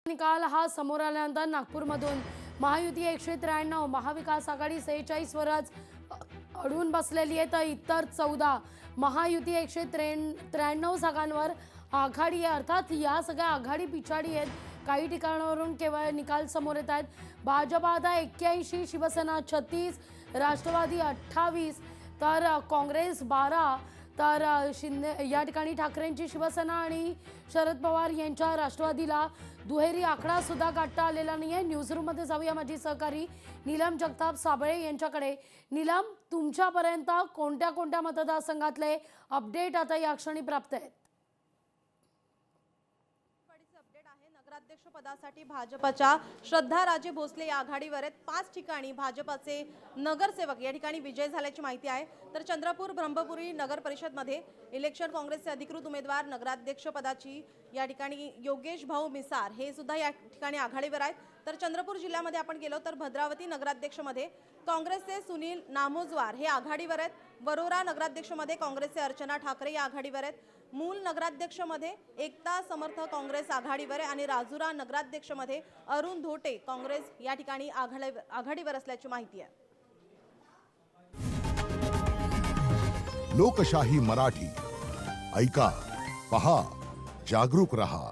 निकाल हा समोर आल्यानंतर नागपूरमधून महायुती 193, महाविकास आघाडी 46 वरच अडून बसलेली आहे, तर इतर 14 महायुती 193 जागांवर आघाडी आहे. अर्थात या सगळ्या आघाडी पिछाडी आहेत. काही ठिकाणावरून केवळ निकाल समोर येत आहेत. भाजपा आता 81, शिवसेना 36, राष्ट्रवादी 28, तर काँग्रेस 12, तर शिंदे या ठिकाणी ठाकरेंची शिवसेना आणि शरद पवार यांच्या राष्ट्रवादीला दुहेरी आकडा सुद्धा गाठता आलेला नाही आहे. न्यूजरूममध्ये जाऊया माझी सहकारी नीलम जगताप साबळे यांच्याकडे. नीलम, तुमच्यापर्यंत कोणत्या कोणत्या मतदारसंघातले अपडेट आता या क्षणी प्राप्त आहेत? नगराध्यक्ष पदासाठी भाजपच्या श्रद्धाराजे भोसले या आघाडीवर आहेत. 5 ठिकाणी भाजपचे नगरसेवक या ठिकाणी विजय झाल्याची माहिती आहे. तर चंद्रपूर ब्रह्मपुरी नगर परिषदमध्ये इलेक्शन काँग्रेसचे अधिकृत उमेदवार नगराध्यक्ष पदाची या ठिकाणी योगेश भाऊ मिसार हे सुद्धा या ठिकाणी आघाडीवर आहेत. तर चंद्रपूर जिल्ह्यामध्ये आपण गेलो तर भद्रावती नगराध्यक्षमध्ये काँग्रेसचे सुनील नामोजवार हे आघाडीवर आहेत. वरोरा नगराध्यक्षमध्ये काँग्रेसचे अर्चना ठाकरे या आघाडीवर आहेत. मूल नगराध्यक्षमध्ये एकता समर्थ काँग्रेस आघाडीवर आहे आणि राजुरा नगराध्यक्षमध्ये अरुण धोटे काँग्रेस या ठिकाणी आघाडीवर असल्याची माहिती आहे. लोकशाही मराठी ऐका, पहा, जागरूक रहा.